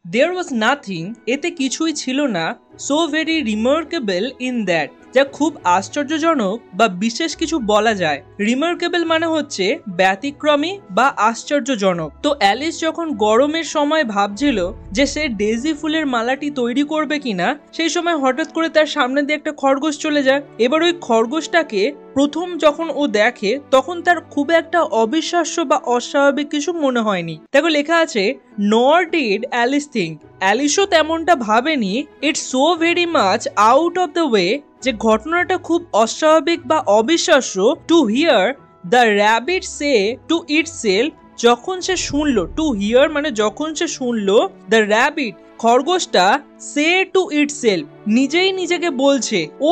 There was nothing, এতে কিছুই ছিল না, so very remarkable in that, যা খুব আশ্চর্যজনক বা বিশেষ কিছু বলা যায়। রিমার্কেবল মানে হচ্ছে ব্যতিক্রমী বা আশ্চর্যজনক। তো অ্যালিস যখন গরমের সময় ভাবছিল যে সে ডেজি ফুলের মালাটি তৈরি করবে কিনা, সেই সময় হঠাৎ করে তার সামনে দিয়ে একটা খরগোশ চলে যায়। এবার ওই খরগোশটাকে প্রথম যখন ও দেখে তখন তার খুব একটা অবিশ্বাস্য বা অস্বাভাবিক কিছু মনে হয়নি। দেখো লেখা আছে নর ডিড অ্যালিস থিঙ্ক, অ্যালিসও তেমনটা ভাবেনি, it's so very much out of the way, যে ঘটনাটা খুব অস্বাভাবিক বা অবিশ্বাস্য, to hear the rabbit say to itself, যখন সে শুনলো, টু হিয়ার মানে যখন সে শুনলো, দ্য র্যাবিট খরগোশটা সে টু ইটসেলফ নিজেই নিজেকে বলছে, ও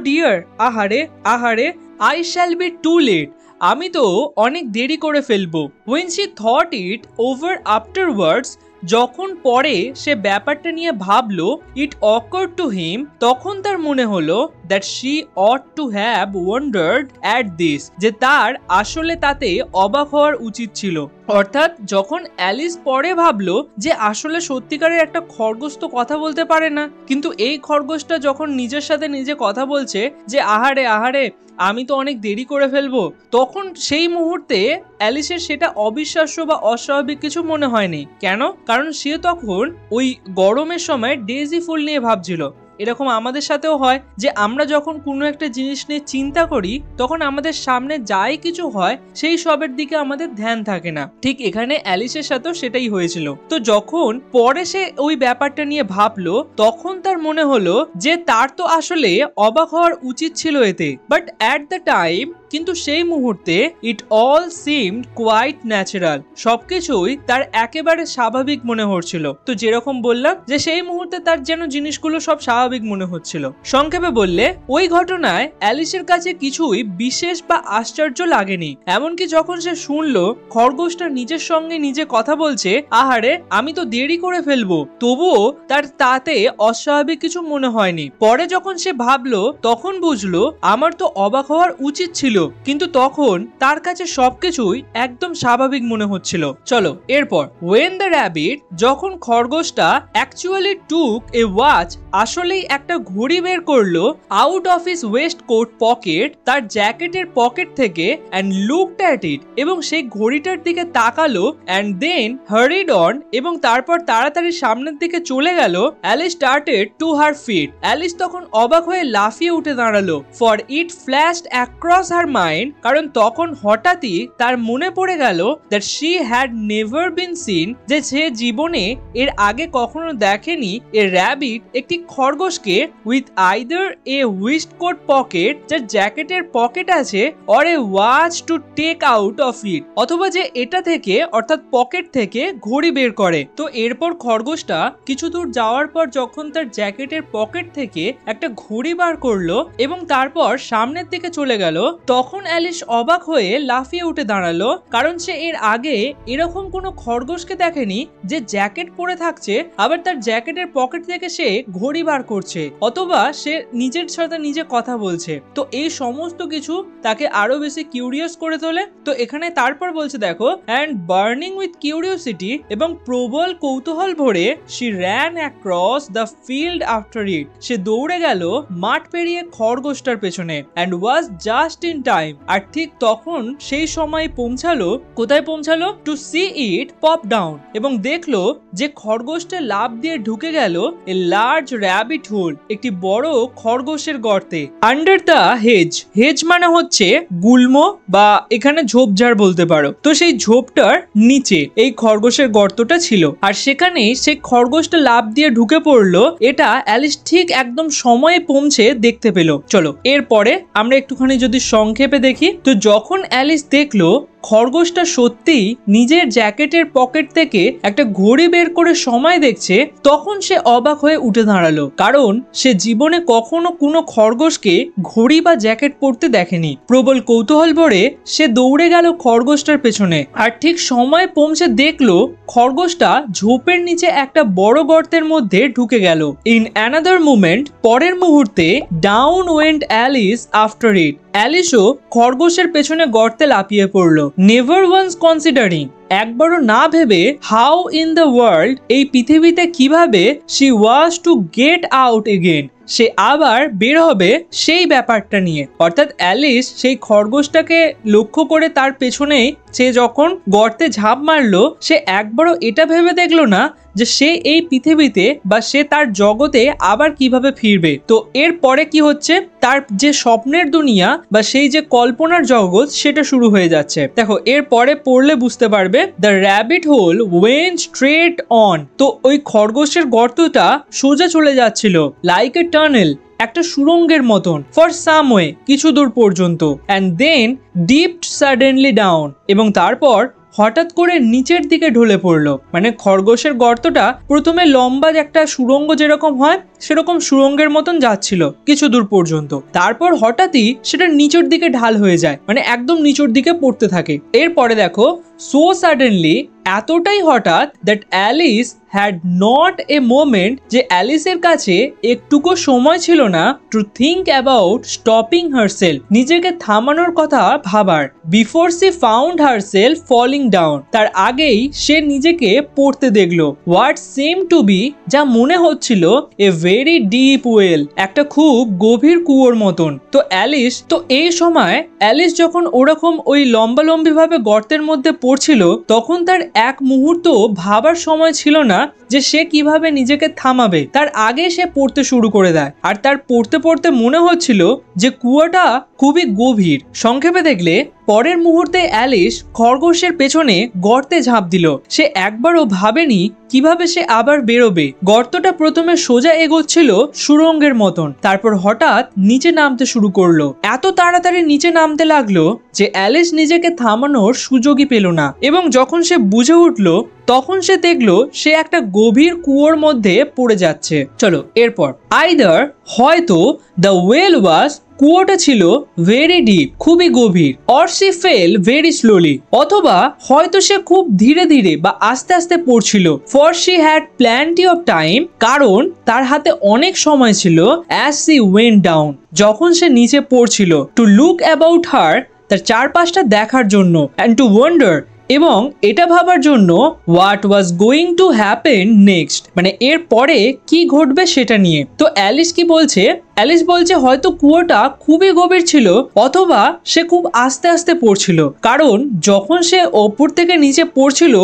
ডিয়ার, আহারে আহারে, I shall be too late, আমি তো অনেক দেরি করে ফেলবো। when she thought it over afterwards, যখন পরে সে ব্যাপারটা নিয়ে ভাবলো, ইট অকার্ড টু হিম, তখন তার মনে হলো that she ought to have wondered at this, যে তার আসলে তাতে অবাক হওয়ার উচিত ছিল। অর্থাৎ যখন অ্যালিস পরে ভাবলো যে আসলে সত্যিকারের একটা খরগোশ তো কথা বলতে পারে না, কিন্তু এই খরগোশটা যখন নিজের সাথে নিজে কথা বলছে যে আহারে আহারে আমি তো অনেক দেরি করে ফেলবো, তখন সেই মুহূর্তে অ্যালিসের সেটা অবিশ্বাস্য বা অস্বাভাবিক কিছু মনে হয়নি। কেন? কারণ সে তখন ওই গরমের সময় ডেজি ফুল নিয়ে ভাবছিল। এরকম আমাদের সাথেও হয় যে আমরা যখন কোনো একটা জিনিস নিয়ে চিন্তা করি তখন আমাদের সামনে যাই কিছু হয় সেই সবের দিকে আমাদের ধ্যান থাকে না। ঠিক এখানে অ্যালিসের সাথেও সেটাই হয়েছিল। তো যখন পরে সে ওই ব্যাপারটা নিয়ে ভাবলো তখন তার মনে হলো যে তার তো আসলে অবাক হওয়ার উচিত ছিল এতে, বাট অ্যাট দ্য টাইম, কিন্তু সেই মুহূর্তে, it all seemed quite natural, সবকিছুই তার একেবারে স্বাভাবিক মনে হচ্ছিল। তো যেরকম বললাম যে সেই মুহূর্তে তার যেন জিনিসগুলো সব স্বাভাবিক মনে হচ্ছিল। সংক্ষেপে বললে ওই ঘটনায় অ্যালিসের কাছে কিছুই বিশেষ বা আশ্চর্য লাগেনি। এমনকি যখন সে শুনলো খরগোশটা নিজের সঙ্গে নিজে কথা বলছে, আহারে আমি তো দেরি করে ফেলবো, তবুও তার তাতে অস্বাভাবিক কিছু মনে হয়নি। পরে যখন সে ভাবলো তখন বুঝলো আমার তো অবাক হওয়ার উচিত ছিল, কিন্তু তখন তার কাছে সবকিছুই একদম স্বাভাবিক মনে হচ্ছিল। চলো এরপর, when the rabbit, যখন খরগোশটা অ্যাকচুয়ালি টুক এ ওয়াচ, আসলেই একটা ঘড়ি বের করলো, out of his waist coat pocket, তার জ্যাকেটের পকেট থেকে, and looked at it, এবং সেই ঘড়িটার দিকে তাকালো, and then hurried on, এবং তারপর তাড়াতাড়ি সামনের দিকে চলে গেল, Alice started to her feet, Alice তখন অবাক হয়ে লাফিয়ে উঠে দাঁড়ালো, for it flashed across her mind, কারণ তখন হঠাৎই তার মনে পড়ে গেল that she had never been seen, যে সে জীবনে এর আগে কখনো দেখেনি এ র্যাবিট, একটি খরগোশকে, with either a waistcoat pocket, যার জ্যাকেটের পকেট আছে, or a watch to take out of it, অথবা যে এটা থেকে অর্থাৎ পকেট থেকে ঘড়ি বের করে। তো এরপর খরগোশটা কিছু দূর যাওয়ার পর যখন তার জ্যাকেটের পকেট থেকে একটা ঘড়ি বার করলো এবং তারপর সামনের দিকে চলে গেল, তখন অ্যালিস অবাক হয়ে লাফিয়ে উঠে দাঁড়ালো, কারণ সে এর আগে এরকম কোনো খরগোশকে দেখেনি যে জ্যাকেট পরে থাকছে আবার তার জ্যাকেটের পকেট থেকে সে ঘড়ি বার করছে, অথবা সে নিজের সাথে নিজে কথা বলছে। তো এই সমস্ত কিছু তাকে আরো বেশি কিউরিয়াস করে তোলে। তো এখানে তারপর বলছে দেখো, অ্যান্ড বার্নিং উইথ কিউরিওসিটি, এবং প্রবল কৌতূহল ভরে, she ran across the field after it, সে দৌড়ে গেল মাঠ পেরিয়ে খরগোশটার পেছনে, and was just in time, আর ঠিক তখন সেই সময় পৌঁছালো, কোথায় পৌঁছালো, to see it pop down, এবং দেখলো যে খরগোশটা লাফ দিয়ে ঢুকে গেল এ লার্জ র্যাবিট হোল, একটি বড় খরগোশের গর্তে, আন্ডার দ্য হেজ, হেজ মানে হচ্ছে গুল্ম বা এখানে ঝোপঝাড় বলতে পারো। তো সেই ঝোপটার নিচে এই খরগোশের গর্তটা ছিল, আর সেখানেই সেই খরগোশটা লাফ দিয়ে ঢুকে পড়লো। এটা অ্যালিস ঠিক একদম সময়ে পৌঁছে দেখতে পেল। চলো এরপরে আমরা একটুখানি যদি সংক্ষেপে দেখি, তো যখন অ্যালিস দেখলো খরগোশটা সত্যিই নিজের জ্যাকেটের পকেট থেকে একটা ঘড়ি বের করে সময় দেখছে, তখন সে অবাক হয়ে উঠে দাঁড়ালো, কারণ সে জীবনে কখনো কোনো খরগোশকে ঘড়ি বা জ্যাকেট পরতে দেখেনি। প্রবল কৌতূহল ভরে সে দৌড়ে গেল খরগোশটার পেছনে, আর ঠিক সময় পৌঁছে দেখলো খরগোশটা ঝোপের নিচে একটা বড় গর্তের মধ্যে ঢুকে গেল। ইন অ্যানাদার মোমেন্ট, পরের মুহূর্তে, down went Alice after it, অ্যালিসও খরগোশের পেছনে গর্তে লাফিয়ে পড়লো, নেভার ওয়ান্স কনসিডারিং, একবারও না ভেবে হাউ ইন দ্য ওয়ার্ল্ড, এই পৃথিবীতে কিভাবে she was to get out again, সে আবার বের হবে সেই ব্যাপারটা নিয়ে। অর্থাৎ অ্যালিস সেই খরগোশটাকে লক্ষ্য করে তার পেছনেই সে যখন গর্তে ঝাঁপ মারলো, সে একবারও এটা ভেবে দেখলো না যে সে এই পৃথিবীতে বা সে তার জগতে আবার কিভাবে ফিরবে। তো এর পরে কি হচ্ছে, তার যে স্বপ্নের দুনিয়া বা সেই যে কল্পনার জগৎ সেটা শুরু হয়ে যাচ্ছে। দেখো এর পরে পড়লে বুঝতে পারবে, the rabbit hole went straight on, তো ওই খরগোশের গর্তটা সোজা চলে যাচ্ছিল, লাইক এ টানেল, একটা সুড়ঙ্গের মতন, ফর সাম ওয়ে, কিছু দূর পর্যন্ত, and then dipped suddenly down, এবং তারপর হঠাৎ করে নিচের দিকে ঢলে পড়লো। মানে খরগোশের গর্তটা প্রথমে লম্বা একটা সুড়ঙ্গ যেরকম হয় সেরকম সুড়ঙ্গের মতন যাচ্ছিল কিছু দূর পর্যন্ত, তারপর হঠাৎই সেটা নিচের দিকে ঢাল হয়ে যায়, মানে একদম নিচের দিকে পড়তে থাকে। এরপরে দেখো, সো সাডেনলি, এতটাই হঠাৎ, that Alice had not a moment, যে অ্যালিসের কাছে একটুকু সময় ছিল না, to think about stopping herself, নিজেকে থামানোর কথা ভাবার, before she found herself falling down, তার আগেই সে নিজেকে পড়তে দেখলো, হোয়াট সেম টু বি, যা মনে হচ্ছিল, এ ভেরি ডিপ ওয়েল, একটা খুব গভীর কুয়োর মতন। তো অ্যালিস, তো এই সময় অ্যালিস যখন ওরকম ওই লম্বালম্বি ভাবে গর্তের মধ্যে পড়ছিল, তখন তার এক মুহূর্ত ভাবার সময় ছিল না যে সে কিভাবে নিজেকে থামাবে, তার আগে সে পড়তে শুরু করে দেয়। আর তার পড়তে পড়তে মনে হচ্ছিল যে কুয়াটা খুবই গভীর। সংক্ষেপে দেখলে পরের মুহূর্তে অ্যালিস খরগোশের পেছনে গর্তে ঝাঁপ দিল। সে একবারও ভাবেনি কিভাবে সে আবার বেরোবে। গর্তটা প্রথমে সোজা এগোচ্ছিল সুড়ঙ্গের মতন, তারপর হঠাৎ নিচে নামতে শুরু করলো। এত তাড়াতাড়ি নিচে নামতে লাগলো যে অ্যালিস নিজেকে থামানোর সুযোগই পেল না, এবং যখন সে বুঝে উঠলো তখন সে দেখলো সে একটা গভীর কুয়োর মধ্যে পড়ে যাচ্ছে। চলো এরপর, আইদার, হয়তো, দ্য ওয়েল ওয়াজ, কুয়োটা ছিল, ভেরি ডিপ, খুবই গভীর, or she fail very slowly, অথবা হয়তো সে খুব ধীরে ধীরে বা আস্তে আস্তে পড়ছিল, for she had plenty of time, কারণ তার হাতে অনেক সময় ছিল, অ্যাজ শি ওয়েন্ট ডাউন, যখন সে নিচে পড়ছিল, টু লুক অ্যাবাউট হার, তার চারপাশটা দেখার জন্য, অ্যান্ড টু ওয়ান্ডার, এবং এটা ভাবার জন্য, what was going to happen next, মানে এর পরে কি ঘটবে সেটা নিয়ে। তো অ্যালিস কি বলছে, অ্যালিস বলছে হয়তো কুয়োটা খুবই গভীর ছিল, অথবা সে খুব আস্তে আস্তে পড়ছিল, কারণ যখন সে ওপর থেকে নিচে পড়ছিল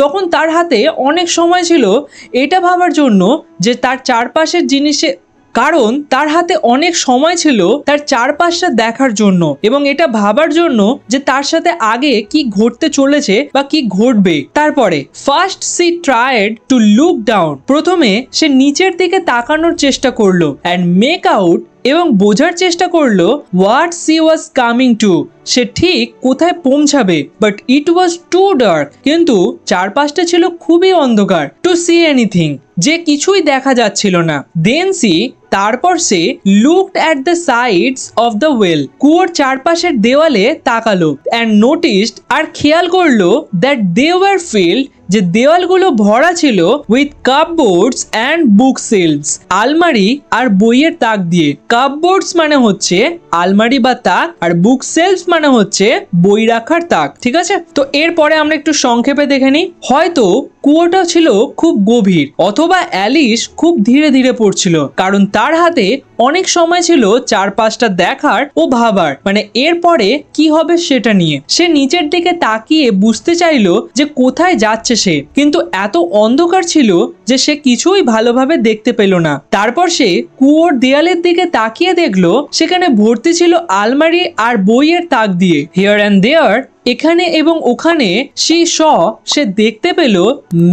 তখন তার হাতে অনেক সময় ছিল এটা ভাবার জন্য যে তার চারপাশের জিনিসে, কারণ তার হাতে অনেক সময় ছিল তার চারপাশটা দেখার জন্য এবং এটা ভাবার জন্য যে তার সাথে আগে কি ঘটতে চলেছে বা কি ঘটবে। তারপরে first she tried to look down, প্রথমে সে নিচের দিকে তাকানোর চেষ্টা করলো, অ্যান্ড মেক আউট, এবং বোঝার চেষ্টা করলো, what she was coming to, সে ঠিক কোথায় পৌঁছাবে। But it was too dark, কিন্তু চারপাশটা ছিল খুবই অন্ধকার, টু সি এনিথিং, যে কিছুই দেখা যাচ্ছিল না। দেন সি, তারপর সে looked at the sides of the well, কুয়োর চারপাশের দেওয়ালে তাকালো, অ্যান্ড নোটিসড, আর খেয়াল করলো, দ্যাট দে ওয়ার ফিল্ড, যে দেওয়ালগুলো ভরা ছিল, উইথ কাপবোর্ডস অ্যান্ড বুক সেলফস, আলমারি আর বইয়ের তাক দিয়ে। কাপবোর্ডস মানে হচ্ছে আলমারি বা তাক, আর বুক সেলফস মানে হচ্ছে বই রাখার তাক। ঠিক আছে, তো এরপরে আমরা একটু সংক্ষেপে দেখে নিই। হয়তো কুয়োটা ছিল খুব গভীর, অথবা অ্যালিস খুব ধীরে ধীরে পড়ছিল, কারণ তার হাতে অনেক সময় ছিল চারপাশটা দেখার ও ভাবার, মানে এরপরে কি হবে সেটা নিয়ে। সে নিচের দিকে তাকিয়ে বুঝতে চাইলো যে কোথায় যাচ্ছে সে, কিন্তু এত অন্ধকার ছিল যে সে কিছুই ভালোভাবে দেখতে পেল না। তারপর সে কুয়োর দেয়ালের দিকে তাকিয়ে দেখলো সেখানে ভর্তি ছিল আলমারি আর বইয়ের তাক দিয়ে। হিয়ার অ্যান্ড দেয়ার, এখানে এবং ওখানে সে দেখতে পেল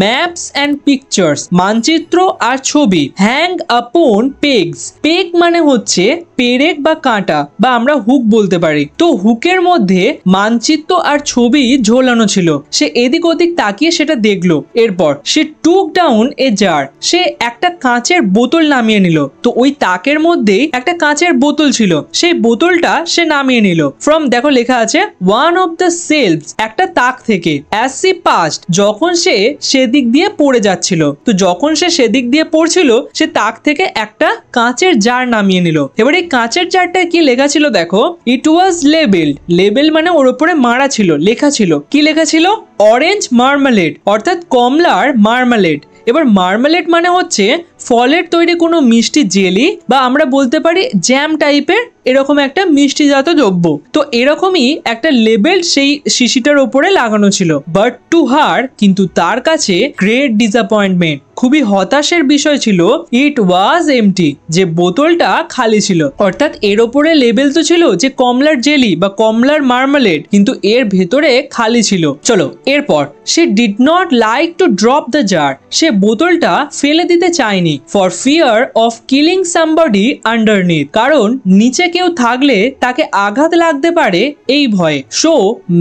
ম্যাপস অ্যান্ড পিকচার্স, মানচিত্র আর ছবি, হ্যাং আপন পেগস, পেগ মানে হচ্ছে পেরেক বা কাঁটা, বা আমরা হুক বলতে পারি। তো হুকের মধ্যে মানচিত্র আর ছবি ঝোলানো ছিল, সে এদিক ওদিক তাকিয়ে সেটা দেখলো। এরপর সে টুক ডাউন এ জার, সে একটা কাঁচের বোতল নামিয়ে নিল। তো ওই তাকের মধ্যেই একটা কাঁচের বোতল ছিল, সেই বোতলটা সে নামিয়ে নিল ফ্রম, দেখো লেখা আছে ওয়ান অফ দ্য সেলফস, একটা তাক থেকে, অ্যাজ সি পাস্ট, যখন সে সেদিক দিয়ে পড়ে যাচ্ছিল। তো যখন সে সেদিক দিয়ে পড়ছিল সে তাক থেকে একটা কাঁচের জার জার নামিয়ে নিল। এবার এই কাঁচের জারটায় কি লেখা ছিল দেখো, ইট ওয়াজ লেবেলড। লেবেল মানে ওর উপরে মারা ছিল, লেখা ছিল, কি লেখা ছিল, অরেঞ্জ মার্মালেড, অর্থাৎ কমলার মার্মালেড। এবার মার্মালেড মানে হচ্ছে ফলের তৈরি কোনো মিষ্টি জেলি, বা আমরা বলতে পারি জ্যাম টাইপের এরকম একটা মিষ্টিজাত দ্রব্য। তো এরকমই একটা লেবেল সেই শিশিটার উপরে লাগানো ছিল। বাট টু হার, কিন্তু তার কাছে গ্রেট ডিসঅ্যাপয়েন্টমেন্ট, খুবই হতাশের বিষয় ছিল, ইট ওয়াজ এমটি, যে বোতলটা খালি ছিল। অর্থাৎ এর ওপরে লেবেল তো ছিল যে কমলার জেলি বা কমলার মার্মালেড, কিন্তু এর ভেতরে খালি ছিল। চলো এরপর, সে did not like to drop the jar, সে বোতলটা ফেলে দিতে চায়নি, for fear of killing somebody underneath, কারণ নিচে কেউ থাকলে তাকে আঘাত লাগতে পারে এই ভয়ে। So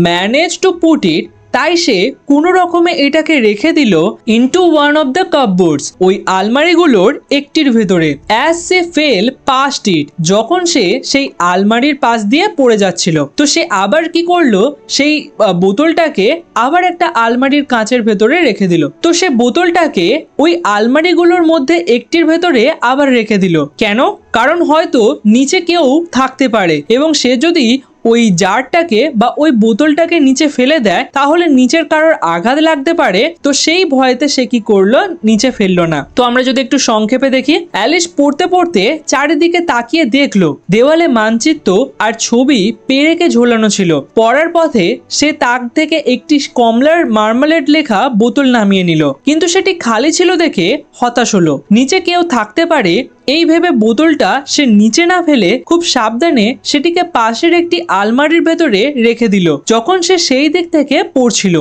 manage to put it, তাই সে কোনো রকমে এটাকে রেখে দিল ইনটু ওয়ান অফ দ্য কাপবোর্ডস, ওই আলমারিগুলোর একটির ভেতরে। অ্যাজ সে ফেল পাস্ট ইট, যখন সে সেই আলমারির পাশ দিয়ে পড়ে যাচ্ছিল, তো সে আবার কি করলো, সেই বোতলটাকে আবার একটা আলমারির কাঁচের ভেতরে রেখে দিল। তো সে বোতলটাকে ওই আলমারিগুলোর মধ্যে একটির ভেতরে আবার রেখে দিল। কেন? কারণ হয়তো নিচে কেউ থাকতে পারে, এবং সে যদি ওই জারটাকে বা ওই বোতলটাকে নিচে ফেলে দেয় তাহলে নিচের কারোর আঘাত লাগতে পারে। তো সেই ভয়তে সে কি করলো, নিচে ফেললো না। তো আমরা যদি একটু সংক্ষেপে দেখি, অ্যালিস পড়তে পড়তে চারিদিকে তাকিয়ে দেখলো দেওয়ালে মানচিত্র আর ছবি পেরেকে ঝোলানো ছিল। পড়ার পথে সে তাক থেকে একটি কমলার মার্মালেড লেখা বোতল নামিয়ে নিল, কিন্তু সেটি খালি ছিল দেখে হতাশ হলো। নিচে কেউ থাকতে পারে এই ভেবে বোতলটা সে নিচে না ফেলে খুব সাবধানে সেটিকে পাশের একটি আলমারির ভেতরে রেখে দিল যখন সে সেই দিক থেকে পড়ছিল।